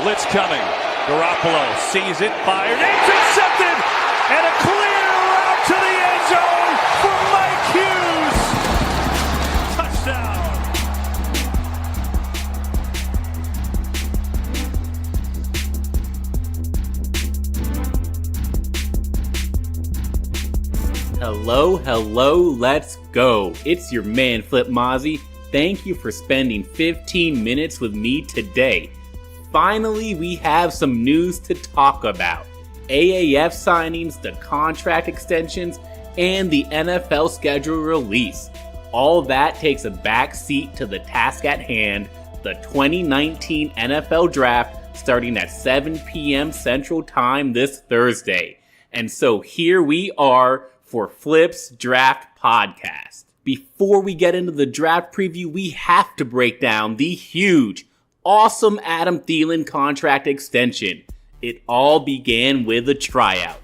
Blitz coming. Garoppolo sees it, fired, intercepted, and a clear route to the end zone for Mike Hughes. Touchdown. Hello, let's go. It's your man, Flip Mozzie. Thank you for spending 15 minutes with me today. Finally, we have some news to talk about. AAF signings, the contract extensions, and the NFL schedule release. All that takes a back seat to the task at hand, the 2019 NFL Draft, starting at 7 p.m. Central Time this Thursday. And so here we are for Flip's Draft Podcast. Before we get into the draft preview, we have to break down the huge, awesome Adam Thielen contract extension. It all began with a tryout.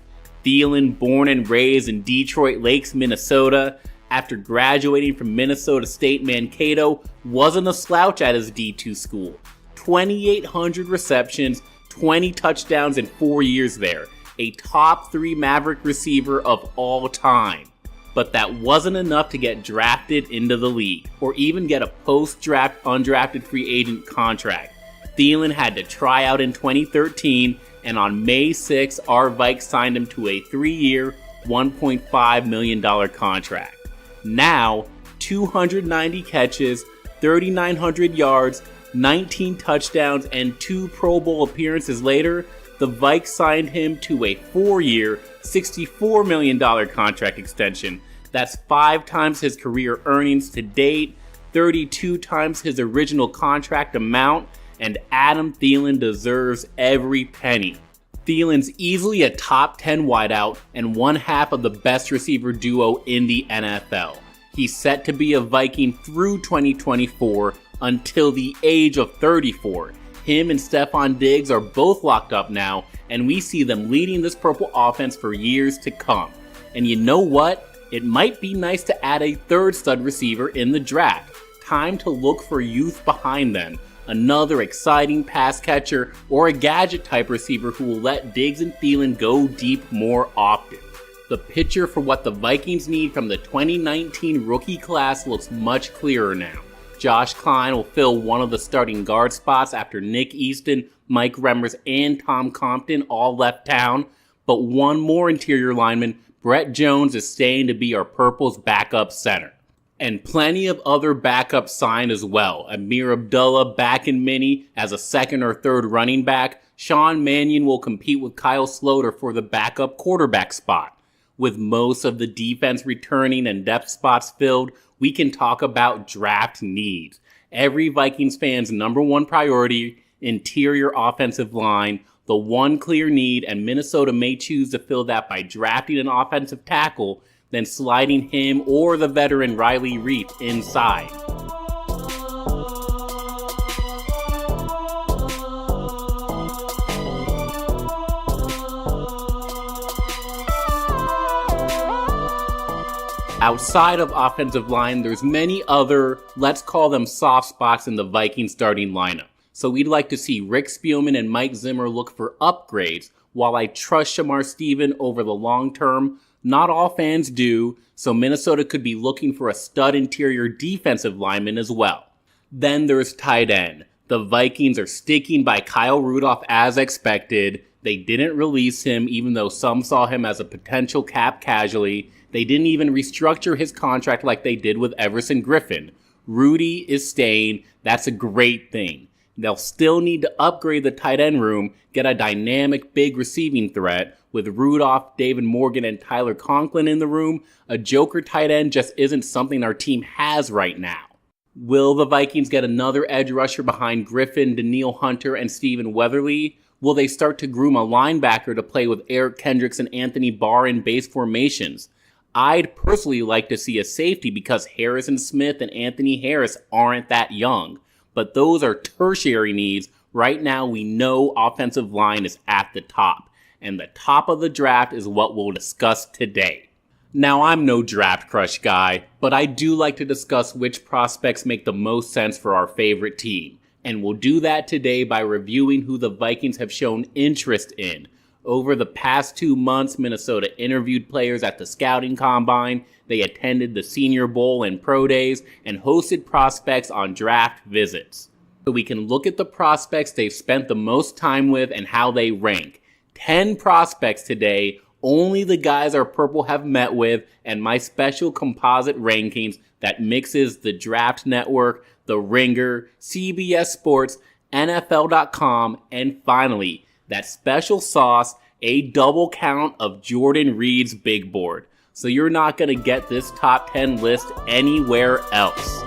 Thielen, born and raised in Detroit Lakes, Minnesota, after graduating from Minnesota State Mankato, wasn't a slouch at his D2 school. 2,800 receptions, 20 touchdowns in 4 years there. A top 3 Maverick receiver of all time. But that wasn't enough to get drafted into the league, or even get a post-draft undrafted free agent contract. Thielen had to try out in 2013, and on May 6, our Vikes signed him to a 3-year, $1.5 million contract. Now, 290 catches, 3,900 yards, 19 touchdowns, and 2 Pro Bowl appearances later, the Vikes signed him to a 4-year, $64 million contract extension. That's 5 times his career earnings to date, 32 times his original contract amount, and Adam Thielen deserves every penny. Thielen's easily a top 10 wideout and one half of the best receiver duo in the NFL. He's set to be a Viking through 2024 until the age of 34. Him and Stephon Diggs are both locked up now, and we see them leading this purple offense for years to come. And you know what? It might be nice to add a third stud receiver in the draft. Time to look for youth behind them. Another exciting pass catcher or a gadget type receiver who will let Diggs and Thielen go deep more often. The picture for what the Vikings need from the 2019 rookie class looks much clearer now. Josh Klein will fill one of the starting guard spots after Nick Easton, Mike Remmers, and Tom Compton all left town. But one more interior lineman, Brett Jones, is staying to be our Purple's backup center. And plenty of other backups signed as well. Amir Abdullah back in mini as a second or third running back. Sean Mannion will compete with Kyle Sloter for the backup quarterback spot. With most of the defense returning and depth spots filled, we can talk about draft needs. Every Vikings fan's number one priority, interior offensive line, the one clear need, and Minnesota may choose to fill that by drafting an offensive tackle, then sliding him or the veteran Riley Reed inside. Outside of offensive line, there's many other, let's call them soft spots in the Vikings starting lineup. So we'd like to see Rick Spielman and Mike Zimmer look for upgrades, while I trust Shamar Stephen over the long term. Not all fans do, so Minnesota could be looking for a stud interior defensive lineman as well. Then there's tight end. The Vikings are sticking by Kyle Rudolph as expected. They didn't release him, even though some saw him as a potential cap casualty. They didn't even restructure his contract like they did with Everson Griffin. Rudy is staying. That's a great thing. They'll still need to upgrade the tight end room, get a dynamic big receiving threat. With Rudolph, David Morgan, and Tyler Conklin in the room, a joker tight end just isn't something our team has right now. Will the Vikings get another edge rusher behind Griffin, Danielle Hunter, and Stephen Weatherly? Will they start to groom a linebacker to play with Eric Kendricks and Anthony Barr in base formations? I'd personally like to see a safety because Harrison Smith and Anthony Harris aren't that young. But those are tertiary needs. Right now we know offensive line is at the top. And the top of the draft is what we'll discuss today. Now, I'm no draft crush guy, but I do like to discuss which prospects make the most sense for our favorite team. And we'll do that today by reviewing who the Vikings have shown interest in. Over the past 2 months, Minnesota interviewed players at the scouting combine, they attended the Senior Bowl and Pro Days, and hosted prospects on draft visits. So we can look at the prospects they've spent the most time with and how they rank. 10 prospects today, only the guys our Purple have met with, and my special composite rankings that mixes the Draft Network, The Ringer, CBS Sports, NFL.com, and finally, that special sauce, a double count of Jordan Reed's big board. So you're not going to get this top 10 list anywhere else.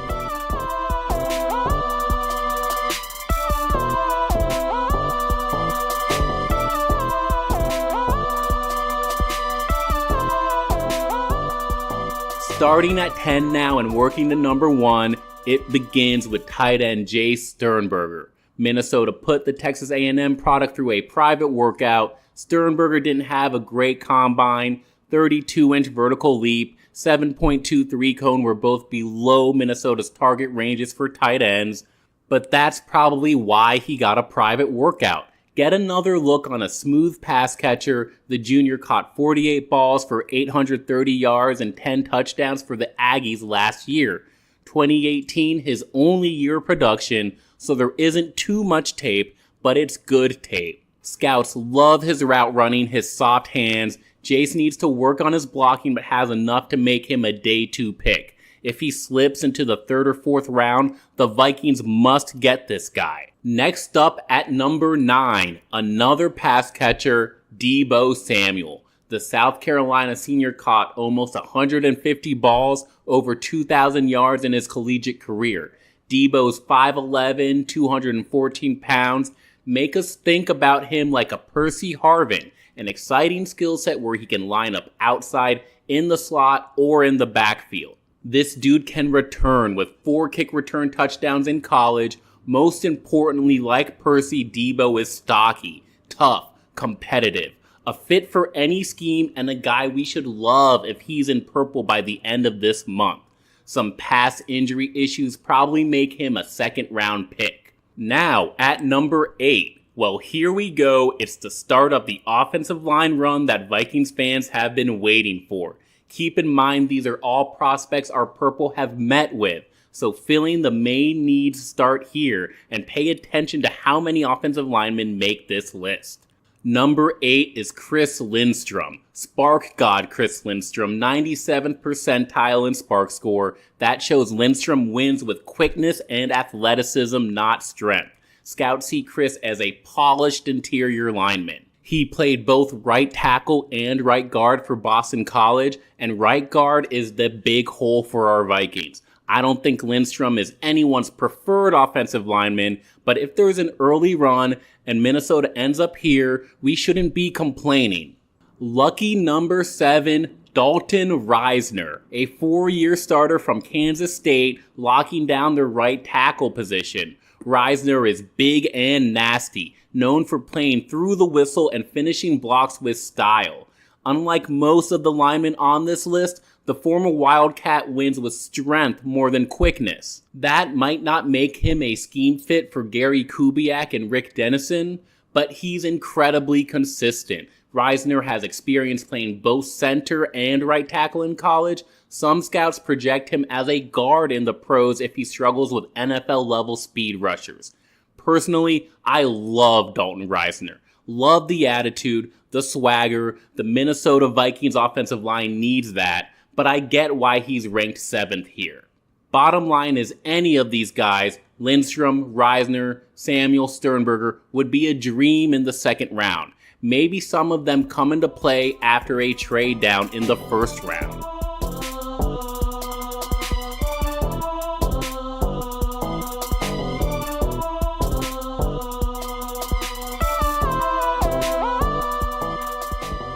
Starting at 10 now and working to number 1, it begins with tight end Jace Sternberger. Minnesota put the Texas A&M product through a private workout. Sternberger didn't have a great combine. 32-inch vertical leap, 7.23 cone were both below Minnesota's target ranges for tight ends. But that's probably why he got a private workout. Get another look on a smooth pass catcher. The junior caught 48 balls for 830 yards and 10 touchdowns for the Aggies last year. 2018, his only year of production, so there isn't too much tape, but it's good tape. Scouts love his route running, his soft hands. Jace needs to work on his blocking, but has enough to make him a day 2 pick. If he slips into the 3rd or 4th round, the Vikings must get this guy. Next up at number 9, another pass catcher, Deebo Samuel. The South Carolina senior caught almost 150 balls, over 2,000 yards in his collegiate career. Deebo's 5'11", 214 pounds, make us think about him like a Percy Harvin, an exciting skill set where he can line up outside, in the slot, or in the backfield. This dude can return with 4 kick return touchdowns in college. Most importantly, like Percy, Deebo is stocky, tough, competitive, a fit for any scheme, and a guy we should love if he's in purple by the end of this month. Some past injury issues probably make him a 2nd round pick. Now, at number 8, well, here we go. It's the start of the offensive line run that Vikings fans have been waiting for. Keep in mind, these are all prospects our Purple have met with. So filling the main needs start here, and pay attention to how many offensive linemen make this list. Number 8 is Chris Lindstrom. Spark God Chris Lindstrom, 97th percentile in Spark score. That shows Lindstrom wins with quickness and athleticism, not strength. Scouts see Chris as a polished interior lineman. He played both right tackle and right guard for Boston College, and right guard is the big hole for our Vikings. I don't think Lindstrom is anyone's preferred offensive lineman, but if there's an early run and Minnesota ends up here, we shouldn't be complaining. Lucky number 7, Dalton Risner, a 4-year starter from Kansas State, locking down the right tackle position. Risner is big and nasty, known for playing through the whistle and finishing blocks with style. Unlike most of the linemen on this list, the former Wildcat wins with strength more than quickness. That might not make him a scheme fit for Gary Kubiak and Rick Dennison, but he's incredibly consistent. Risner has experience playing both center and right tackle in college. Some scouts project him as a guard in the pros if he struggles with NFL-level speed rushers. Personally, I love Dalton Risner. Love the attitude, the swagger. The Minnesota Vikings offensive line needs that, but I get why he's ranked 7th here. Bottom line is any of these guys, Lindstrom, Risner, Samuel, Sternberger, would be a dream in the 2nd round. Maybe some of them come into play after a trade down in the 1st round.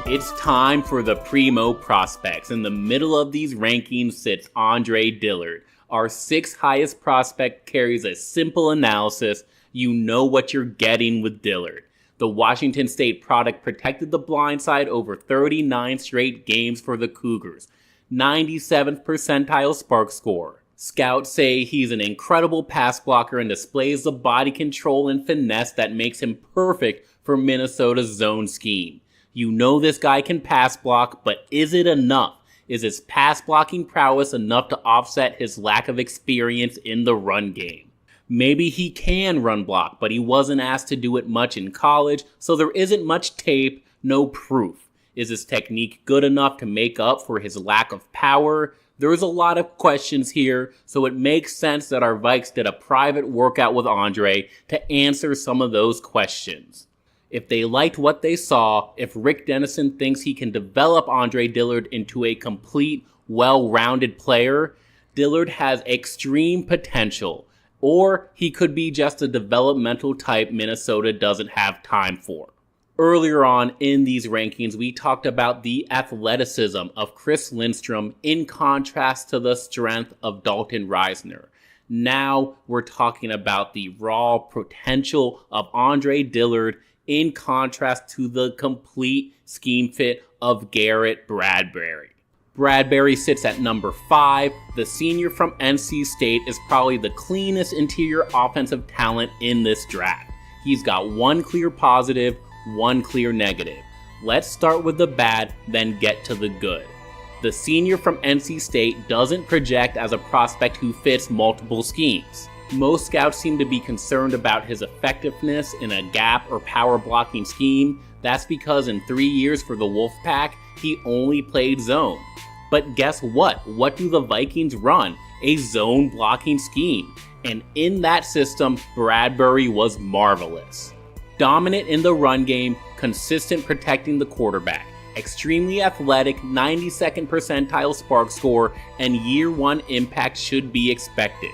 It's time for the primo prospects. In the middle of these rankings sits Andre Dillard. Our 6th highest prospect carries a simple analysis. You know what you're getting with Dillard. The Washington State product protected the blind side over 39 straight games for the Cougars. 97th percentile Spark score. Scouts say he's an incredible pass blocker and displays the body control and finesse that makes him perfect for Minnesota's zone scheme. You know this guy can pass block, but is it enough? Is his pass blocking prowess enough to offset his lack of experience in the run game? Maybe he can run block, but he wasn't asked to do it much in college, so there isn't much tape, no proof. Is his technique good enough to make up for his lack of power? There's a lot of questions here, so it makes sense that our Vikes did a private workout with Andre to answer some of those questions. If they liked what they saw, if Rick Dennison thinks he can develop Andre Dillard into a complete, well-rounded player, Dillard has extreme potential. Or he could be just a developmental type Minnesota doesn't have time for. Earlier on in these rankings, we talked about the athleticism of Chris Lindstrom in contrast to the strength of Dalton Risner. Now we're talking about the raw potential of Andre Dillard in contrast to the complete scheme fit of Garrett Bradbury. Bradbury sits at number 5. The senior from NC State is probably the cleanest interior offensive talent in this draft. He's got one clear positive, one clear negative. Let's start with the bad, then get to the good. The senior from NC State doesn't project as a prospect who fits multiple schemes. Most scouts seem to be concerned about his effectiveness in a gap or power blocking scheme. That's because in 3 years for the Wolfpack, he only played zone. But guess what? What do the Vikings run? A zone blocking scheme. And in that system, Bradbury was marvelous. Dominant in the run game, consistent protecting the quarterback, extremely athletic, 92nd percentile spark score, and year 1 impact should be expected.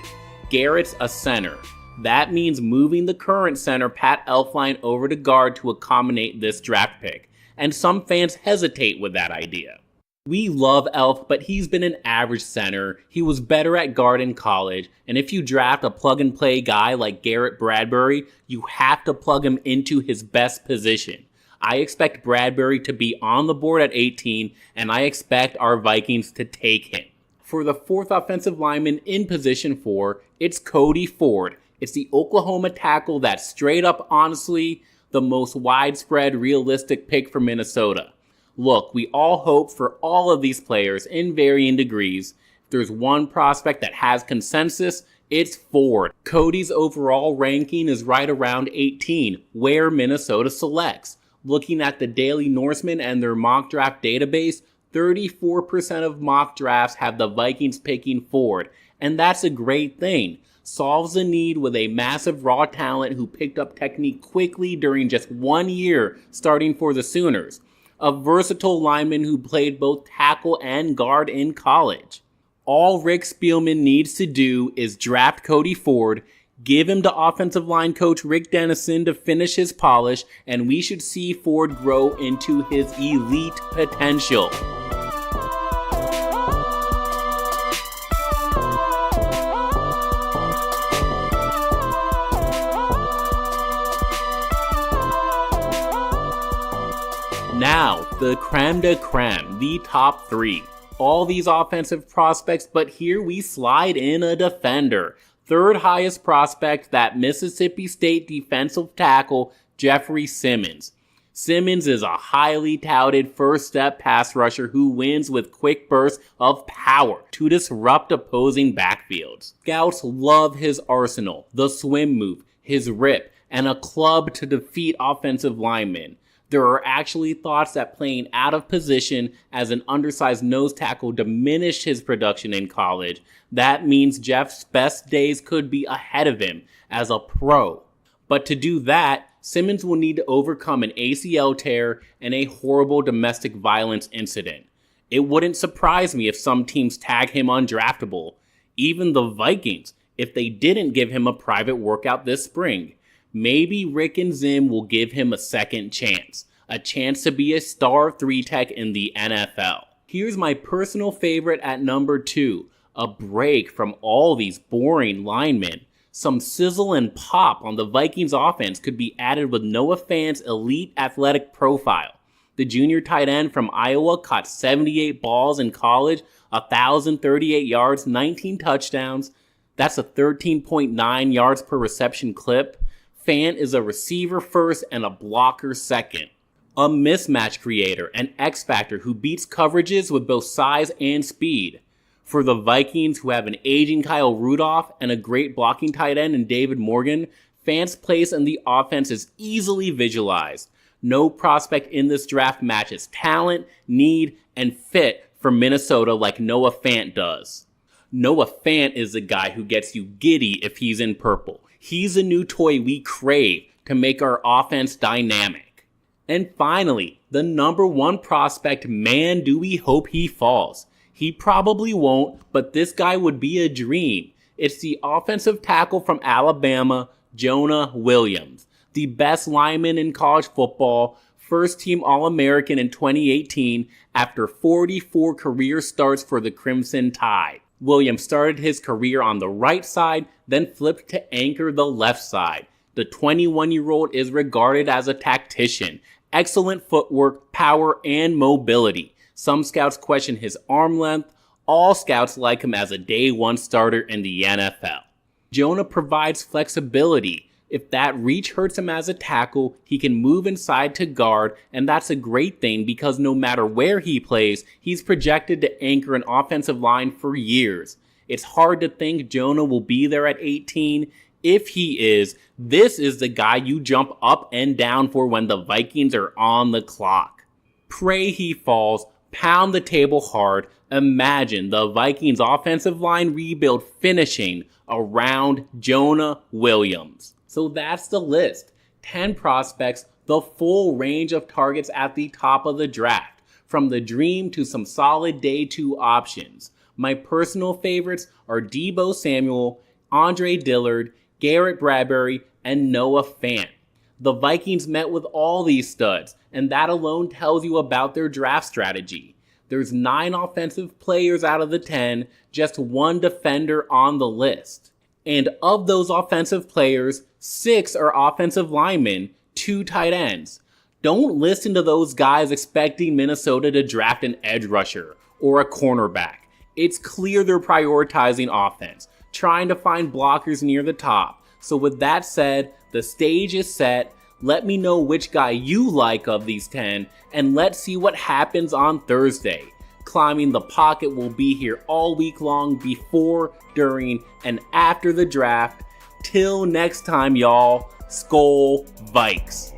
Garrett's a center. That means moving the current center, Pat Elflein, over to guard to accommodate this draft pick. And some fans hesitate with that idea. We love Elf, but he's been an average center. He was better at guard in college, and if you draft a plug-and-play guy like Garrett Bradbury, you have to plug him into his best position. I expect Bradbury to be on the board at 18, and I expect our Vikings to take him. For the 4th offensive lineman in position 4, it's Cody Ford. It's the Oklahoma tackle that's straight up, honestly, the most widespread, realistic pick for Minnesota. Look, we all hope for all of these players in varying degrees. If there's one prospect that has consensus, it's Ford. Cody's overall ranking is right around 18, where Minnesota selects. Looking at the Daily Norseman and their mock draft database, 34% of mock drafts have the Vikings picking Ford, and that's a great thing. Solves the need with a massive raw talent who picked up technique quickly during just 1 year starting for the Sooners. A versatile lineman who played both tackle and guard in college. All Rick Spielman needs to do is draft Cody Ford, give him to offensive line coach Rick Dennison to finish his polish, and we should see Ford grow into his elite potential. Now, the creme de creme, the top 3. All these offensive prospects, but here we slide in a defender. 3rd highest prospect, that Mississippi State defensive tackle, Jeffrey Simmons. Simmons is a highly touted first-step pass rusher who wins with quick bursts of power to disrupt opposing backfields. Scouts love his arsenal, the swim move, his rip, and a club to defeat offensive linemen. There are actually thoughts that playing out of position as an undersized nose tackle diminished his production in college. That means Jeff's best days could be ahead of him as a pro. But to do that, Simmons will need to overcome an ACL tear and a horrible domestic violence incident. It wouldn't surprise me if some teams tag him undraftable. Even the Vikings, if they didn't give him a private workout this spring. Maybe Rick and Zim will give him a second chance. A chance to be a star 3-tech in the NFL. Here's my personal favorite at number 2. A break from all these boring linemen. Some sizzle and pop on the Vikings offense could be added with Noah Fant's elite athletic profile. The junior tight end from Iowa caught 78 balls in college, 1,038 yards, 19 touchdowns. That's a 13.9 yards per reception clip. Fant is a receiver first and a blocker second. A mismatch creator, an X factor who beats coverages with both size and speed. For the Vikings, who have an aging Kyle Rudolph and a great blocking tight end in David Morgan, Fant's place in the offense is easily visualized. No prospect in this draft matches talent, need, and fit for Minnesota like Noah Fant does. Noah Fant is the guy who gets you giddy if he's in purple. He's a new toy we crave to make our offense dynamic. And finally, the number one prospect, man, do we hope he falls. He probably won't, but this guy would be a dream. It's the offensive tackle from Alabama, Jonah Williams, the best lineman in college football, first-team All-American in 2018 after 44 career starts for the Crimson Tide. Williams started his career on the right side, then flipped to anchor the left side. The 21-year-old is regarded as a tactician, excellent footwork, power, and mobility. Some scouts question his arm length. All scouts like him as a day one starter in the NFL. Jonah provides flexibility. If that reach hurts him as a tackle, he can move inside to guard, and that's a great thing because no matter where he plays, he's projected to anchor an offensive line for years. It's hard to think Jonah will be there at 18. If he is, this is the guy you jump up and down for when the Vikings are on the clock. Pray he falls. Pound the table hard. Imagine the Vikings offensive line rebuild finishing around Jonah Williams. So that's the list. 10 prospects, the full range of targets at the top of the draft, from the dream to some solid day 2 options. My personal favorites are Deebo Samuel, Andre Dillard, Garrett Bradbury, and Noah Fant. The Vikings met with all these studs, and that alone tells you about their draft strategy. There's 9 offensive players out of the 10, just 1 defender on the list. And of those offensive players, 6 are offensive linemen, 2 tight ends. Don't listen to those guys expecting Minnesota to draft an edge rusher or a cornerback. It's clear they're prioritizing offense, trying to find blockers near the top. So with that said, the stage is set. Let me know which guy you like of these 10, and let's see what happens on Thursday. Climbing the Pocket will be here all week long before, during, and after the draft. Till next time, y'all, Skol Vikes.